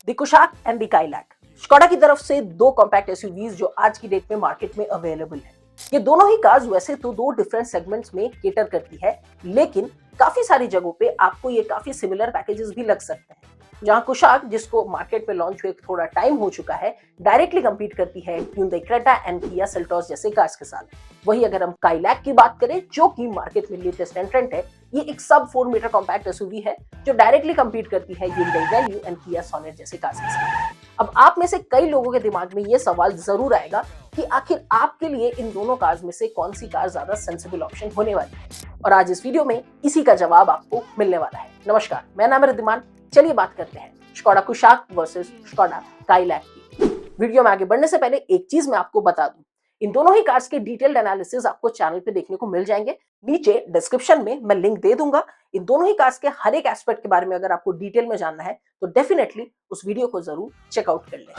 The Kushaq and the Kylaq, Skoda की तरफ से दो कॉम्पैक्ट एसयूवीज जो आज की डेट में मार्केट में अवेलेबल है। ये दोनों ही कार्स वैसे तो दो डिफरेंट सेगमेंट्स में केटर करती है, लेकिन काफी सारी जगहों पे आपको ये काफी सिमिलर पैकेजेस भी लग सकते हैं। जहां कुशाक, जिसको मार्केट में लॉन्च हुए थोड़ा टाइम हो चुका है, डायरेक्टली कम्पीट करती है Hyundai Creta and Kia Seltos जैसे कार्स के साथ। वही अगर हम काइलैक की बात करें, जो कि मार्केट में लेटेस्ट एंट्रेंट है, ये एक सब 4 मीटर कॉम्पैक्ट एसयूवी है जो डायरेक्टली कम्पीट करती है Hyundai Venue एंड किया सोनेट जैसे कार्स के साथ। अब आप में से कई लोगों के दिमाग में ये सवाल जरूर आएगा कि आखिर आपके लिए इन दोनों कार्स में से कौन सी कार ज्यादा सेंसिबल ऑप्शन होने वाली है, और आज इस वीडियो में इसी का जवाब आपको मिलने वाला है। नमस्कार, मैं नाम है रिद्धिमान। चलिए बात करते हैं Skoda Kushaq versus Skoda Kylaq की। वीडियो में आगे बढ़ने से पहले एक चीज मैं आपको बता दूं, इन दोनों ही कार्स के डिटेल्ड एनालिसिस आपको चैनल पे देखने को मिल जाएंगे। नीचे डिस्क्रिप्शन में मैं लिंक दे दूंगा। इन दोनों ही कार्स के हर एक एस्पेक्ट के बारे में अगर आपको डिटेल में जानना है तो डेफिनेटली उस वीडियो को जरूर चेकआउट कर लें।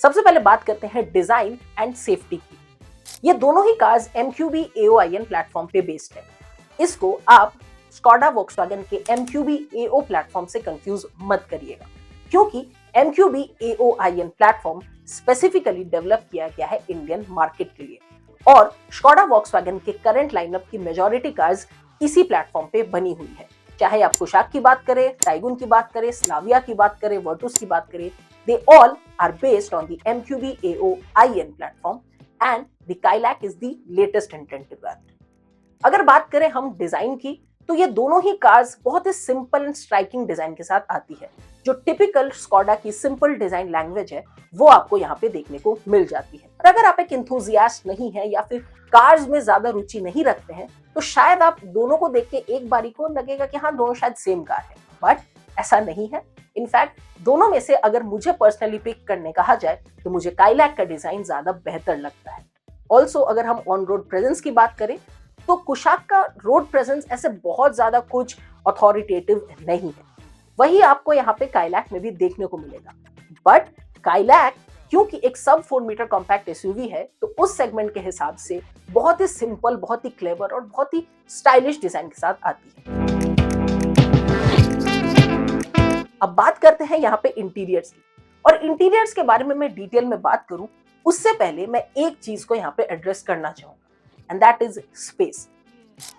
सबसे पहले बात करते हैं डिजाइन एंड सेफ्टी की। ये दोनों ही कार्स MQB AOIN प्लेटफॉर्म पे बेस्ड है। इसको आप स्कोडा वोक्सवैगन के MQB AO प्लेटफॉर्म से कंफ्यूज मत करिएगा, क्योंकि MQB AOIN platform specifically develop किया गया है इंडियन मार्केट के लिए, और स्कोडा वोक्सवैगन के करंट लाइनअप की मेजॉरिटी कार्स इसी प्लेटफॉर्म पे बनी हुई है। चाहे आप कुशाक की बात करें, टाइगुन की बात करें, स्लाविया की बात करें, वर्टुस की बात करें, they all are based on the MQB AOIN platform and the Kailak is the latest intent developed। अगर बात करें हम डिजाइन की, तो ये दोनों ही कार्स बहुत ही सिंपल एंड स्ट्राइकिंग डिजाइन के साथ आती है। जो टिपिकल स्कोडा की सिंपल डिजाइन लैंग्वेज है वो आपको यहाँ पे देखने को मिल जाती है। और अगर आप एक इंथुजियास्ट नहीं है या फिर कार्स में ज्यादा रुचि नहीं रखते हैं, तो शायद आप दोनों को देख के एक बारी को लगेगा कि हाँ, दोनों शायद सेम कार है, बट ऐसा नहीं है। इनफैक्ट दोनों में से अगर मुझे पर्सनली पिक करने कहा जाए तो मुझे काइलैक का डिजाइन ज्यादा बेहतर लगता है। ऑल्सो अगर हम ऑन रोड प्रेजेंस की बात करें, तो कुशाक का रोड प्रेजेंस ऐसे बहुत ज्यादा कुछ अथॉरिटेटिव नहीं है। वही आपको यहाँ पे काइलैक में भी देखने को मिलेगा। बट काइलैक क्योंकि एक सब 4 मीटर कॉम्पैक्ट एसयूवी है, तो उस सेगमेंट के हिसाब से बहुत ही सिंपल, बहुत ही क्लेवर और बहुत ही स्टाइलिश डिजाइन के साथ आती है। अब बात करते हैं यहाँ पे इंटीरियर्स की, और इंटीरियर्स के बारे में मैं डिटेल में बात करूं उससे पहले मैं एक चीज को यहाँ पे एड्रेस करना चाहूंगा, एंड दैट इज स्पेस।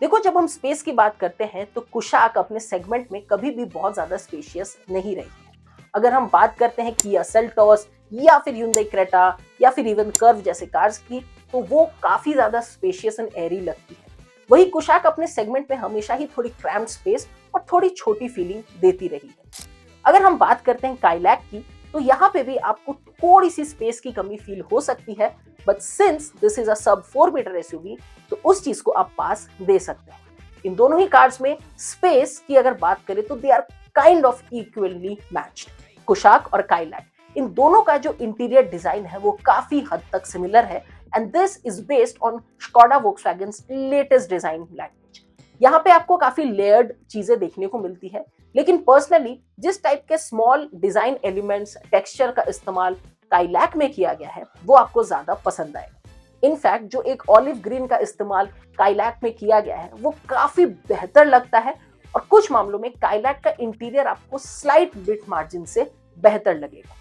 देखो, जब हम स्पेस की बात करते हैं तो कुशाक अपने सेगमेंट में कभी भी बहुत ज्यादा स्पेशियस नहीं रही है। अगर हम बात करते हैं किया सेल्टॉस या फिर Hyundai क्रेटा या फिर इवन कर्व जैसे कार्स की, तो वो काफी ज्यादा स्पेशियस एंड एयरी लगती है। वही कुशाक अपने सेगमेंट में हमेशा ही थोड़ी क्रैम्प्ड स्पेस और थोड़ी छोटी फीलिंग देती रही है। अगर हम बात करते हैं काइलैक की, तो यहाँ पे भी आपको थोड़ी सी स्पेस की कमी फील हो सकती है, but since this is a सब 4 मीटर एसयूवी, तो उस चीज को आप पास दे सकते हैं। इन दोनों ही कार्स में स्पेस की अगर बात करें तो they are kind of equally matched. Kushaq और काइलैक, इन दोनों का जो इंटीरियर डिजाइन है वो काफी हद तक सिमिलर है, and this is based on Skoda Volkswagen's latest design language. यहाँ पे आपको काफी लेयर्ड चीजें देखने को मिलती है, लेकिन पर्सनली जिस टाइप के स्मॉल डिजाइन एलिमेंट्स, टेक्सचर का इस्तेमाल काइलैक में किया गया है वो आपको ज्यादा पसंद आएगा। इनफैक्ट जो एक ऑलिव ग्रीन का इस्तेमाल काइलैक में किया गया है वो काफी बेहतर लगता है, और कुछ मामलों में काइलैक का इंटीरियर आपको स्लाइट बिट मार्जिन से बेहतर लगेगा।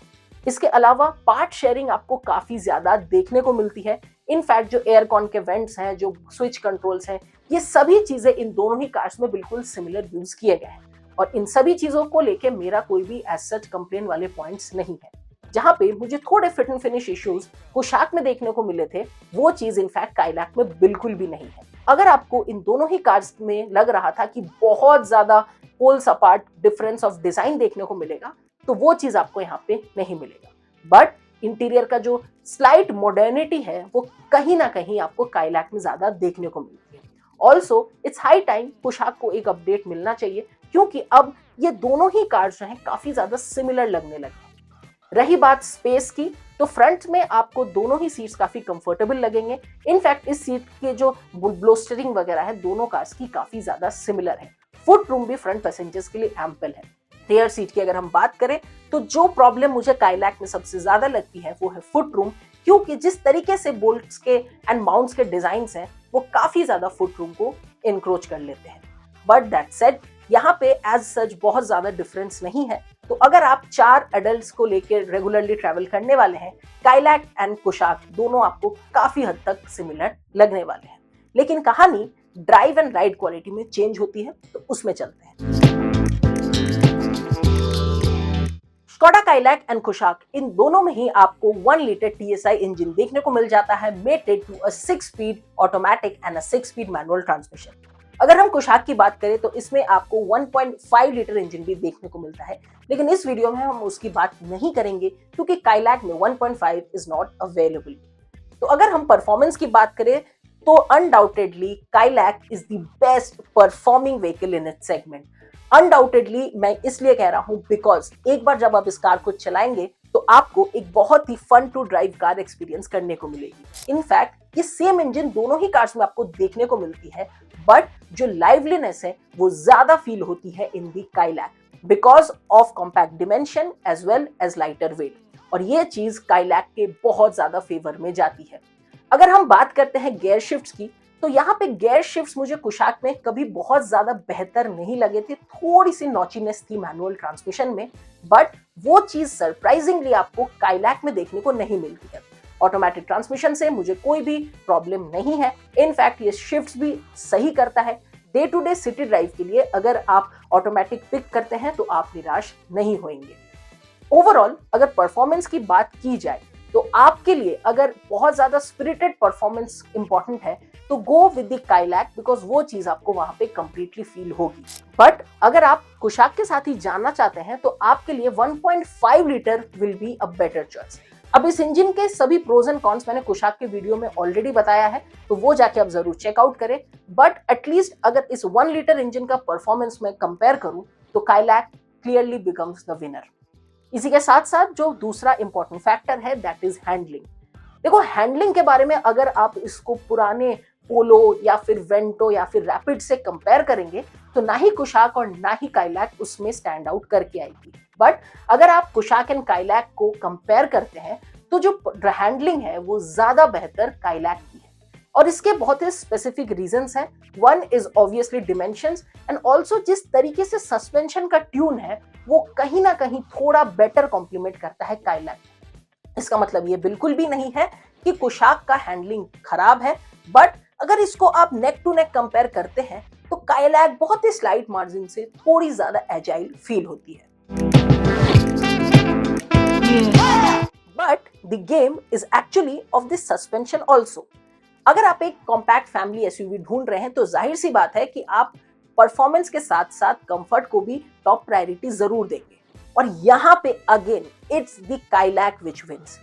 इसके अलावा पार्ट शेयरिंग आपको काफी ज्यादा देखने को मिलती है। इनफैक्ट जो एयरकॉन के वेंट्स हैं, जो स्विच कंट्रोल्स हैं, ये सभी चीजें इन दोनों ही कार्स में बिल्कुल सिमिलर यूज किए गए हैं, और इन सभी चीजों को लेके मेरा कोई भी एज सच कंप्लेन वाले पॉइंट्स नहीं है। जहां पे मुझे थोड़े fit and finish issues Kushaq में देखने को मिले थे, वो चीज इनफैक्ट काइलैक में बिल्कुल भी नहीं है। अगर आपको इन दोनों ही कार्स में लग रहा था कि बहुत ज्यादा poles apart difference of design देखने को मिलेगा, तो वो चीज आपको यहाँ पे नहीं मिलेगा। बट इंटीरियर का जो स्लाइट मॉडर्निटी है वो कहीं ना कहीं आपको काइलैक में ज्यादा देखने को मिलती है। Also it's high time Kushaq को एक अपडेट मिलना चाहिए, क्योंकि अब ये दोनों ही कार्स जो हैं काफी ज्यादा सिमिलर लगने लगे। रही बात स्पेस की, तो फ्रंट में आपको दोनों ही सीट्स काफी कंफर्टेबल लगेंगे। इनफैक्ट इस सीट के जो ब्लोस्टरिंग वगैरह है दोनों कार्स की काफी ज्यादा सिमिलर है। फुट रूम भी फ्रंट पैसेंजर्स के लिए एम्पल है। रियर सीट की अगर हम बात करें, तो जो प्रॉब्लम मुझे काइलैक में सबसे ज्यादा लगती है वो है फुट रूम, क्योंकि जिस तरीके से बोल्ट्स के एंड माउंट्स के डिजाइन हैं वो काफी ज्यादा फुट रूम को एनक्रोच कर लेते हैं। बट दैट सेड, यहाँ पे एज सच बहुत ज्यादा डिफरेंस नहीं है। तो अगर आप 4 एडल्ट्स को लेकर रेगुलरली ट्रैवल करने वाले हैं, काइलैक एंड कुशाक दोनों आपको काफी हद तक सिमिलर लगने वाले हैं। लेकिन कहानी ड्राइव एंड राइड क्वालिटी में चेंज होती है, तो उसमें चलते हैं। स्कोडा काइलैक एंड कुशाक इन दोनों में ही आपको 1 लीटर TSI इंजन देखने को मिल जाता है, mated to a 6 speed automatic and a 6 speed manual transmission. अगर हम कुशाक की बात करें तो इसमें आपको 1.5 लीटर इंजन भी देखने को मिलता है, लेकिन इस वीडियो में हम उसकी बात नहीं करेंगे क्योंकि काइलैक में 1.5 इज नॉट अवेलेबल। तो अगर हम परफॉर्मेंस की बात करें तो undoubtedly Kylaq is the best performing vehicle in its segment. Undoubtedly मैं इसलिए कह रहा हूं बिकॉज एक बार जब आप इस कार को चलाएंगे तो आपको एक बहुत ही fun to drive car experience करने को मिलेगी। इनफैक्ट ये सेम इंजन दोनों ही कार्स में आपको देखने को मिलती है, बट जो लाइवलीनेस है वो ज्यादा फील होती है in the Kylaq because of compact dimension as well as lighter weight, और ये चीज काइलैक के बहुत ज्यादा फेवर में जाती है। अगर हम बात करते हैं गियर शिफ्ट्स की, तो यहाँ पे गियर शिफ्ट्स मुझे कुशाक में कभी बहुत ज्यादा बेहतर नहीं लगे थे। थोड़ी सी नॉचीनेस थी मैनुअल ट्रांसमिशन में, बट वो चीज सरप्राइजिंगली आपको काइलैक में देखने को नहीं मिलती है। ऑटोमेटिक ट्रांसमिशन से मुझे कोई भी प्रॉब्लम नहीं है, इनफैक्ट ये शिफ्ट्स भी सही करता है। Day to day city drive के लिए अगर आप ऑटोमेटिक पिक करते हैं तो आप निराश नहीं होंगे। ओवरऑल अगर परफॉर्मेंस की बात की जाए तो आपके लिए अगर बहुत ज्यादा स्पिरिटेड परफॉर्मेंस इंपॉर्टेंट है तो गो विद द काइलैक बिकॉज वो चीज आपको वहां पे कंप्लीटली फील होगी। बट अगर आप कुशाक के साथ ही जानना चाहते हैं तो आपके लिए 1.5 litre will be a better choice. अब इस इंजन के सभी प्रोज एंड कॉन्स मैंने कुशाक के वीडियो में ऑलरेडी बताया है, तो वो जाके आप जरूर चेकआउट करें। बट एटलीस्ट अगर इस 1 लीटर इंजन का परफॉर्मेंस में कंपेयर करूं तो Kylaq clearly becomes the winner. इसी के साथ साथ जो दूसरा इंपॉर्टेंट फैक्टर है दैट इज हैंडलिंग। देखो हैंडलिंग के बारे में अगर आप इसको पुराने पोलो या फिर वेंटो या फिर रैपिड से कंपेयर करेंगे तो ना ही कुशाक और ना ही काइलैक उसमें स्टैंड आउट करके आएगी। बट अगर आप कुशाक एंड काइलैक को कंपेयर करते हैं तो जो हैंडलिंग है वो ज्यादा बेहतर काइलैक की है, और इसके बहुत ही स्पेसिफिक रीजंस हैं। One is obviously dimensions and also जिस तरीके से सस्पेंशन का ट्यून है वो कहीं ना कहीं थोड़ा बेटर कॉम्प्लीमेंट करता है काइलैक। इसका मतलब ये बिल्कुल भी नहीं है कि कुशाक का हैंडलिंग खराब है, बट अगर इसको आप नेक टू नेक कंपेयर करते हैं तो काइलैक बहुत ही स्लाइट मार्जिन से थोड़ी ज्यादा एजाइल फील होती है। But the game is actually of the suspension also. अगर आप एक कॉम्पैक्ट फैमिली एसयूवी ढूंढ रहे हैं तो जाहिर सी बात है कि आप परफॉर्मेंस के साथ साथ कंफर्ट को भी टॉप प्रायोरिटी जरूर देंगे, और यहाँ पे again it's the Kylaq which wins.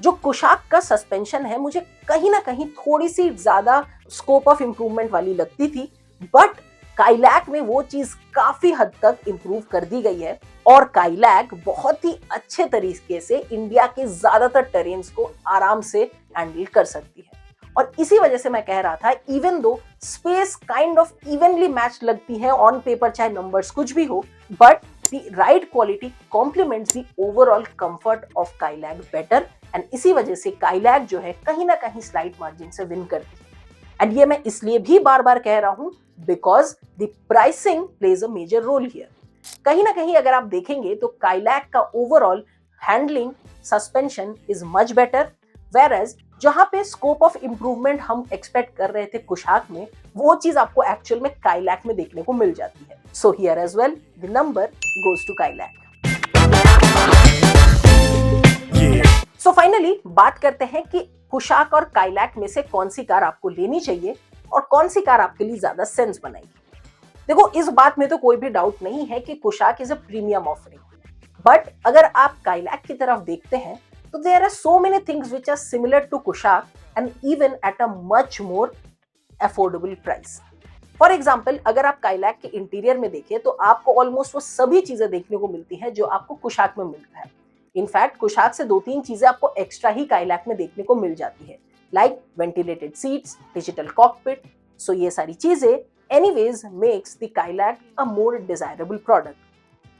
जो कुशाक का सस्पेंशन है मुझे कहीं ना कहीं थोड़ी सी ज्यादा स्कोप ऑफ इंप्रूवमेंट वाली लगती थी, बट काइलैक में वो चीज काफी हद तक इंप्रूव कर दी गई है, और काइलैक बहुत ही अच्छे तरीके से इंडिया के ज्यादातर टेरेन्स को आराम से हैंडल कर सकती है। और इसी वजह से मैं कह रहा था even though space kind of evenly match लगती है ऑन पेपर, चाहे नंबर्स कुछ भी हो, but the ride quality complements the overall comfort of Kylaq better, and इसी वजह से काइलैक जो है कहीं ना कहीं स्लाइट मार्जिन से विन करती है। एंड ये मैं इसलिए भी बार बार कह रहा हूं because the pricing plays a major role here. कहीं ना कहीं अगर आप देखेंगे तो काइलैक का overall handling suspension is much better, whereas जहां पे स्कोप ऑफ इंप्रूवमेंट हम एक्सपेक्ट कर रहे थे कुशाक में, वो चीज आपको एक्चुअल में काइलैक में देखने को मिल जाती है। So here as well the number goes to Kylaq. So finally बात करते हैं कि कुशाक और काइलैक में से कौन सी कार आपको लेनी चाहिए और कौन सी कार आपके लिए ज्यादा सेंस बनाएगी। देखो इस बात में तो कोई भी डाउट नहीं है कि Kushaq is a premium offering, but अगर आप काइलैक की तरफ देखते हैं तो there are so many things which are similar to Kushaq and even at a much more affordable price. For example अगर आप काइलैक के इंटीरियर में देखें तो आपको ऑलमोस्ट वो सभी चीजें देखने को मिलती हैं जो आपको कुशाक में मिलता है। इनफैक्ट कुशाक से 2-3 चीजें आपको एक्स्ट्रा ही काइलैक में देखने को मिल जाती है, like ventilated seats, digital cockpit. So ये सारी चीजें anyways makes the Kylaq a more desirable product.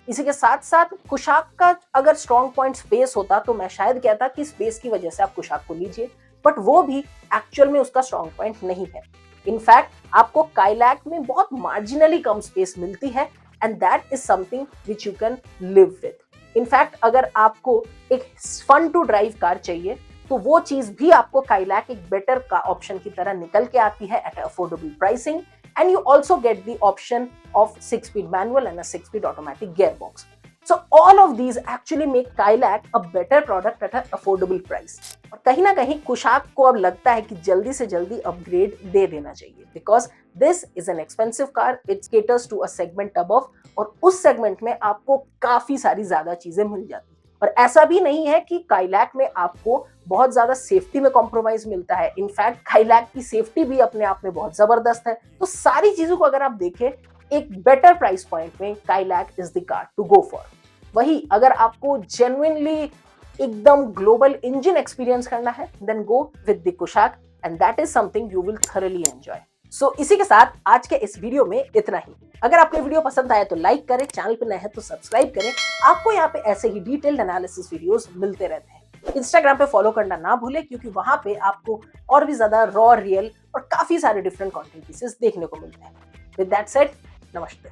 इसी के साथ साथ कुशाक का अगर स्ट्रॉन्ग पॉइंट स्पेस होता तो मैं शायद कहता कि स्पेस की वजह से आप कुशाक को लीजिए, बट वो भी एक्चुअल में उसका स्ट्रॉन्ग पॉइंट नहीं है। इनफैक्ट आपको काइलैक में बहुत मार्जिनली कम स्पेस मिलती है and that is something which you can live with. In fact अगर आपको एक फन टू ड्राइव कार चाहिए तो वो चीज भी आपको काइलैक एक बेटर का ऑप्शन की तरह निकल के आती है at affordable pricing, and you also get the option of 6-speed manual and a 6-speed automatic gearbox. So all of these actually make Kailak a better product at an affordable price. और कहीं ना कहीं कुशाक को अब लगता है कि जल्दी से जल्दी अपग्रेड दे देना चाहिए, because this is an expensive car, it caters to a segment above, और उस सेगमेंट में आपको काफी सारी ज्यादा चीजें मिल जाती है। और ऐसा भी नहीं है कि काइलैक में आपको बहुत ज्यादा सेफ्टी में कॉम्प्रोमाइज मिलता है, इनफैक्ट काइलैक की सेफ्टी भी अपने आप में बहुत जबरदस्त है। तो सारी चीजों को अगर आप देखें, एक बेटर प्राइस पॉइंट में Kylaq is the car to go for. वही अगर आपको जेन्युइनली एकदम ग्लोबल इंजन एक्सपीरियंस करना है, then go with the Kushaq, and that is something you will thoroughly enjoy. So इसी के साथ आज के इस वीडियो में इतना ही। अगर आपको वीडियो पसंद आया तो लाइक करें, चैनल पे नए हैं तो सब्सक्राइब करें। आपको यहाँ पे ऐसे ही डिटेल्ड एनालिसिस वीडियोस मिलते रहते हैं। इंस्टाग्राम पे फॉलो करना ना भूलें, क्योंकि वहां पे आपको और भी ज्यादा रॉ, रियल और काफी सारे डिफरेंट कंटेंट पीसेस देखने को मिलते हैं। विद दैट सेड, नमस्ते।